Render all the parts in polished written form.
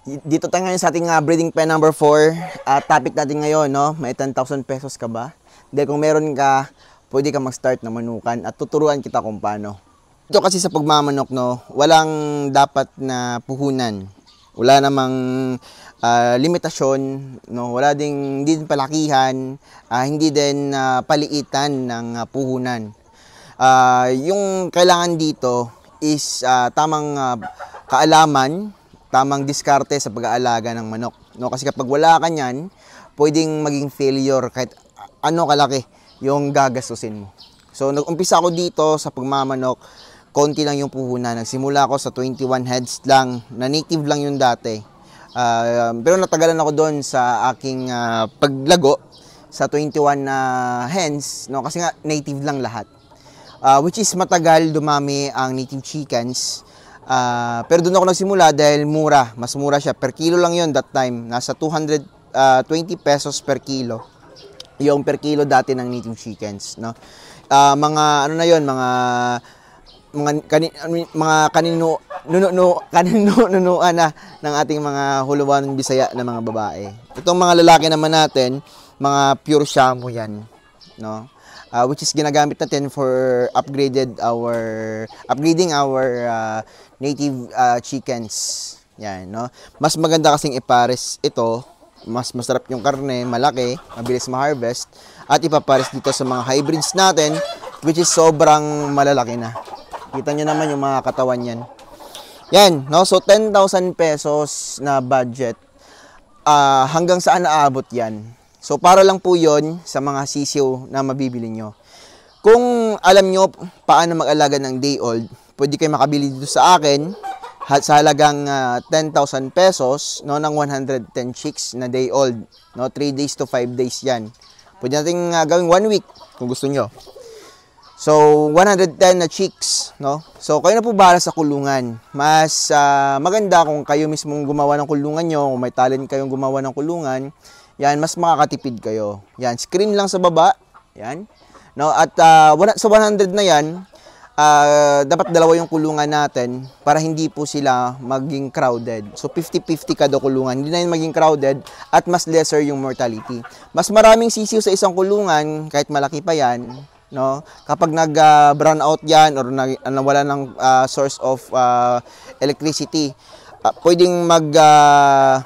Dito tayo ngayon sa ating breeding pen number 4. Topic natin ngayon, no? May 10,000 pesos ka ba? Hindi, kung meron ka, pwede ka mag-start na manukan at tuturuan kita kung paano. Ito kasi sa pagmamanok, no? Walang dapat na puhunan. Wala namang limitasyon, no? Wala ding, hindi din palakihan, hindi din paliitan ng puhunan. Yung kailangan dito is tamang kaalaman, tamang diskarte sa pag-aalaga ng manok. No? Kasi kapag wala ka niyan, pwedeng maging failure kahit ano kalaki yung gagastusin mo. So, nag-umpisa ako dito sa pagmamanok, konti lang yung puhunan. Nagsimula ako sa 21 heads lang, na native lang yung dati. Pero natagalan ako doon sa aking paglago sa 21 hens, no? Kasi nga native lang lahat. Which is matagal dumami ang native chickens. Pero doon ako nagsimula dahil mura. Mas mura siya. Per kilo lang yon that time. Nasa 220 pesos per kilo. Yung per kilo dati ng native chickens. No? Mga ano na yon, mga kaninunuan na ng ating mga huluan Bisaya na mga babae. Itong mga lalaki naman natin, mga pure Shamu yan. No? Which is ginagamit natin for upgrading our native chickens. Yan, no? Mas maganda kasing ipares ito, mas masarap yung karne, malaki, mabilis ma-harvest, at ipapares dito sa mga hybrids natin, which is sobrang malalaki na. Kita nyo naman yung mga katawan yan. Yan, no? So 10,000 pesos na budget, hanggang saan naabot yan? So, para lang po yon sa mga sisiw na mabibili nyo. Kung alam nyo paano mag-alaga ng day old, pwede kayo makabili dito sa akin sa halagang 10,000 pesos, no, ng 110 chicks na day old. No, 3 days to 5 days yan. Pwede natin gawing 1 week kung gusto nyo. So, 110 na chicks. No? So, kayo na po bahala sa kulungan. Mas maganda kung kayo mismong gumawa ng kulungan nyo, kung may talent kayong gumawa ng kulungan, yan, mas makakatipid kayo. Yan, screen lang sa baba. Yan. No, at sa 100 na yan, dapat dalawa yung kulungan natin para hindi po sila maging crowded. So 50-50 kada kulungan. Hindi na yun maging crowded at mas lesser yung mortality. Mas maraming sisiw sa isang kulungan kahit malaki pa yan, no? Kapag nag-brown out yan or nawala ng source of electricity, pwedeng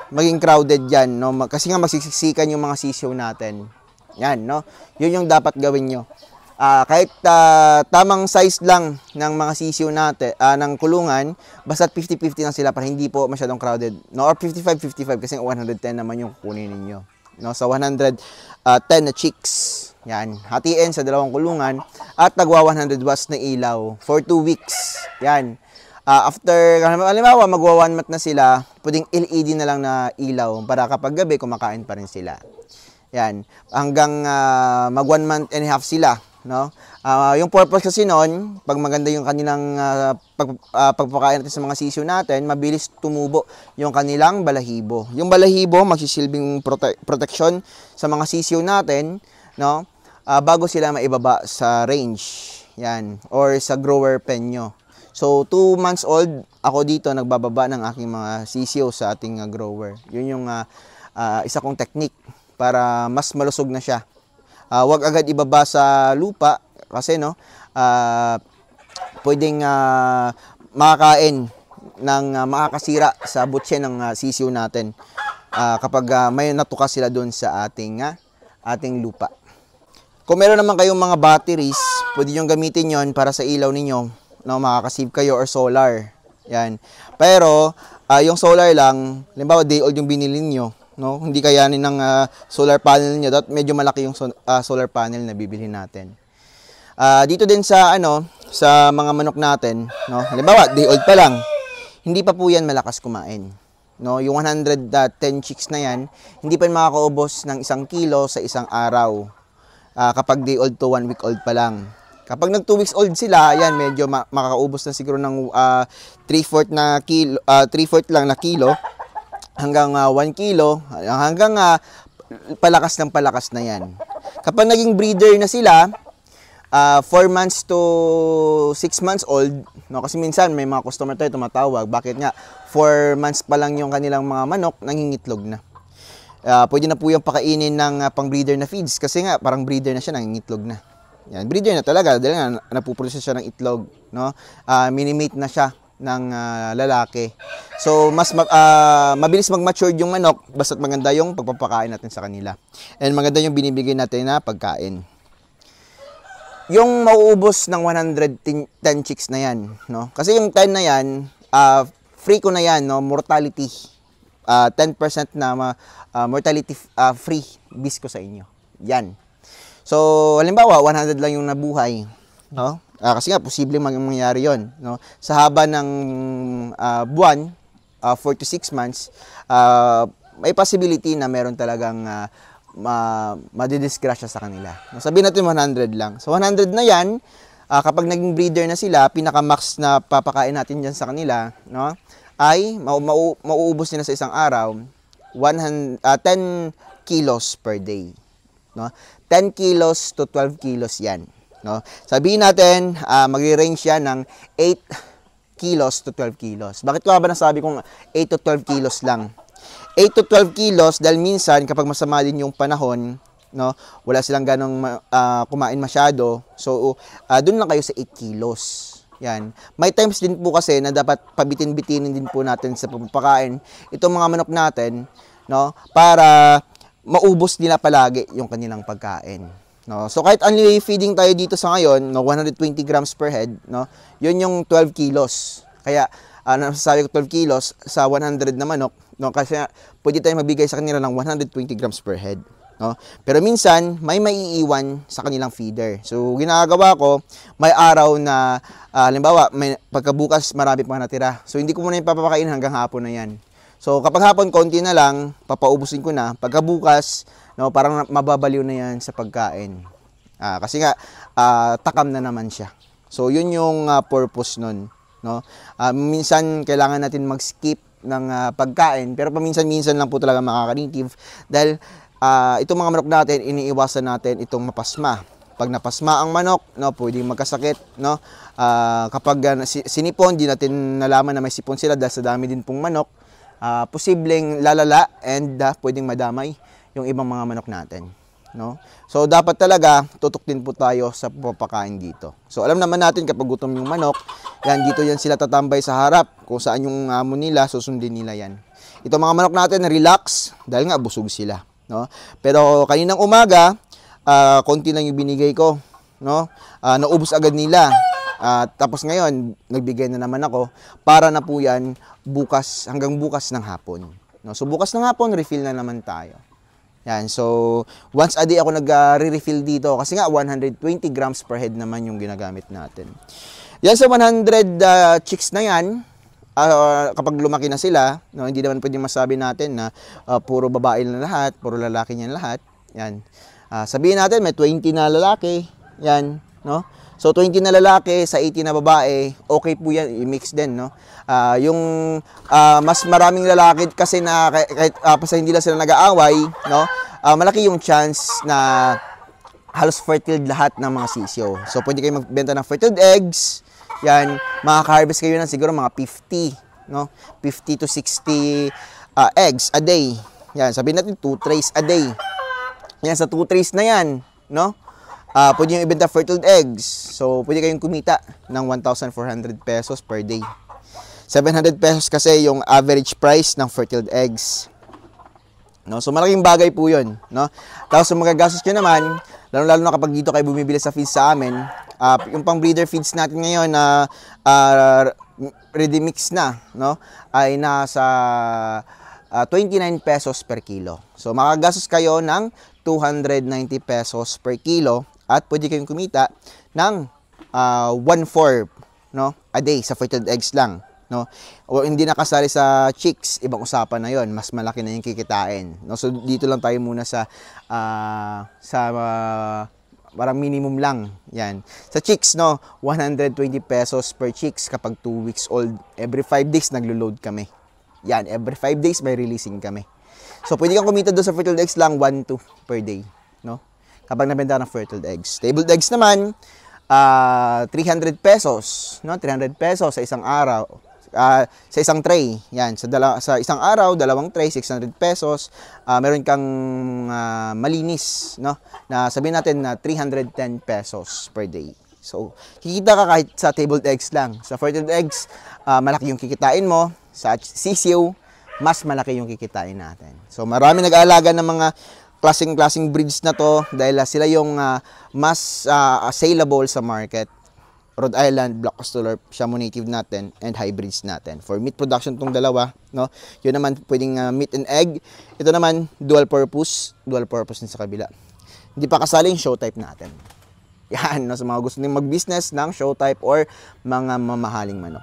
maging crowded yan, no? Kasi nga magsisiksikan yung mga sisiw natin. Yan, no? Yun yung dapat gawin nyo. Kahit tamang size lang ng mga sisiw natin, ng kulungan, basta 50-50 lang sila para hindi po masyadong crowded. No? Or 55-55 kasi 110 naman yung kunin ninyo. No? Sa 110 na chicks, yan, hatiin sa dalawang kulungan at nagwa 100 watts na ilaw for 2 weeks. Yan. After, halimbawa, magwa 1 month na sila, pwedeng LED na lang na ilaw para kapag gabi, kumakain pa rin sila. Yan. Hanggang mag 1 month and a half sila. No? Yung purpose kasi noon, pag maganda yung kanilang pagpakain natin sa mga sisiw natin, mabilis tumubo yung kanilang balahibo. Yung balahibo, magsisilbing protection sa mga sisiw natin, no? Bago sila maibaba sa range. Yan. Or sa grower pen nyo. So, 2 months old, ako dito nagbababa ng aking mga sisiw sa ating grower. Yun yung isa kong technique para mas malusog na siya. Huwag agad ibaba sa lupa kasi no, pwedeng makakain ng makakasira sa butse ng sisiw natin kapag may natuka sila doon sa ating lupa. Kung meron naman kayong mga batteries, pwede nyo gamitin yon para sa ilaw ninyo. No, makakasave kayo or solar. Yan. Pero yung solar lang, halimbawa day old yung binili niyo, no? Hindi kayanin ng solar panel niyo, dapat medyo malaki yung solar panel na bibilhin natin. Dito din sa sa mga manok natin, no? Halimbawa day old pa lang, hindi pa po yan malakas kumain. No, yung 110 chicks na yan, hindi pa makakaubos ng 1 kilo sa isang araw. Kapag day old to 1 week old pa lang. Kapag nag 2 weeks old sila, ayan, medyo makakaubos na siguro ng 3/4 lang na kilo hanggang 1 kilo, hanggang palakas ng palakas na yan. Kapag naging breeder na sila, 4 months to 6 months old, no? Kasi minsan may mga customer tayo tumatawag, bakit nga 4 months pa lang yung kanilang mga manok nangingitlog na. Pwede na po yung pakainin ng pang-breeder na feeds kasi nga parang breeder na siya, nangingitlog na. Yan, breeder na talaga dahil nga napuproduce siya ng itlog, no? Minimate na siya ng lalaki. So mas mabilis mag-mature yung manok basta't maganda yung pagpapakain natin sa kanila. And maganda yung binibigay natin na pagkain. Yung mauubos ng 110 chicks na yan, no? Kasi yung 10 na yan, free ko na yan, no? Mortality. 10% na mortality free bis ko sa inyo. Yan. So, halimbawa, 100 lang yung nabuhay, no? Kasi nga, posible mangyari yon, no? Sa haba ng buwan, 4 to 6 months, may possibility na meron talagang madidisgrasya sa kanila. Sabihin natin 100 lang. So 100 na yan, kapag naging breeder na sila, pinaka-max na papakain natin dyan sa kanila, no, ay mauubos nila sa isang araw 10 kilos per day. No? 10 kilos to 12 kilos yan. No? Sabihin natin, magre-range yan ng 8 kilos to 12 kilos. Bakit ko ba nasabi kong 8 to 12 kilos lang? 8 to 12 kilos dahil minsan kapag masama din yung panahon, no, wala silang ganong kumain masyado. So, doon lang kayo sa 8 kilos. Yan. May times din po kasi na dapat pabitin-bitinin din po natin sa pagpapakain itong mga manok natin, no, para maubos nila palagi yung kanilang pagkain. No? So, kahit only feeding tayo dito sa ngayon, no, 120 grams per head, no, yun yung 12 kilos. Kaya, nasasabi ko 12 kilos sa 100 na manok, no, kasi pwede tayong magbigay sa kanila ng 120 grams per head. No? Pero minsan, may maiiwan sa kanilang feeder. So, ginagawa ko, may araw na, halimbawa, pagkabukas, marami pa natira. So, hindi ko muna yung papapakain hanggang hapon na yan. So, kapag hapon, konti na lang, papaubusin ko na. Pagkabukas, no, parang mababaliw na yan sa pagkain. Kasi nga, takam na naman siya. So, yun yung purpose nun. No? Minsan, kailangan natin mag-skip ng pagkain. Pero paminsan-minsan lang po talaga makaka-native. Dahil, itong mga manok natin, iniiwasan natin itong mapasma. Pag napasma ang manok, no, pwedeng magkasakit, no? Kapag sinipon, di natin nalaman na may sipon sila dahil sa dami din pong manok, posibleng lalala and pwedeng madamay yung ibang mga manok natin, no? So dapat talaga tutok din po tayo sa papakain dito. So alam naman natin kapag gutom yung manok, yan dito yan sila tatambay sa harap, kung saan yung amo nila, susundin nila yan. Itong mga manok natin relax dahil nga busog sila, no? Pero kaninang umaga, konti lang yung binigay ko, no? Naubos agad nila. Tapos ngayon, nagbigay na naman ako para na po yan bukas, hanggang bukas ng hapon. No? So bukas ng hapon, refill na naman tayo. Yan. So once a day ako nag-refill dito kasi nga 120 grams per head naman yung ginagamit natin. Yan sa 100 chicks na yan, kapag lumaki na sila, no, hindi naman pwedeng masabi natin na puro babae na lahat, puro lalaki niyan lahat. Yan. Sabihin natin may 20 na lalaki, yan, no? So 20 na lalaki sa 80 na babae, okay po yan, i-mix din, no? Yung mas maraming lalaki kasi na kahit hindi lang sila nag-aaway, no? Malaki yung chance na halos fertile lahat ng mga sisyo. So pwede kayo magbenta ng fertile eggs. Yan, makaka-harvest kayo ng siguro mga 50, no? 50 to 60 eggs a day. Yan, sabihin natin 2 trays a day. Yan, sa 2 trays na yan, no? Pwede yung ibenta fertile eggs. So, pwede kayong kumita ng 1,400 pesos per day. 700 pesos kasi yung average price ng fertile eggs. No? So, malaking bagay po yun. No? Tapos, yung magagastos nyo naman, lalo na kapag dito kayo bumibili sa feeds sa amin, yung pang breeder feeds natin ngayon na ready mix na, no? Ay nasa 29 pesos per kilo. So, makagastos kayo ng 290 pesos per kilo at pwede kayong kumita ng 1/4, no, a day sa fertile eggs lang, no? O hindi nakasali sa chicks, ibang usapan na yon, mas malaki na yung kikitain, no? So dito lang tayo muna sa parang minimum lang yan. Sa chicks, no, 120 pesos per chicks kapag 2 weeks old. Every 5 days naglo-load kami. Yan, every 5 days may releasing kami. So pwede kang kumita doon sa fertile eggs lang 1-2 per day, no? Kapag nabenta ng fertile eggs. Stabled eggs naman, 300 pesos, no? 300 pesos sa isang araw. Sa isang tray. Yan, sa isang araw, dalawang tray, 600 pesos. Meron kang malinis, no? Na sabihin natin na 310 pesos per day. So, kikita ka kahit sa tabled eggs lang. Sa fertilized eggs, malaki yung kikitain mo. Sa sisiw, mas malaki yung kikitain natin. So, marami nag-aalaga ng mga klaseng breeds na to dahil sila yung mas saleable sa market. Rhode Island, Black Australian, Shamu native natin, and hybrids natin. For meat production tong dalawa, no? Yun naman pwedeng meat and egg. Ito naman dual purpose din sa kabila. Hindi pa kasali yung show type natin. Yan, no? Sa mga gusto nang mag-business ng show type or mga mamahaling manok.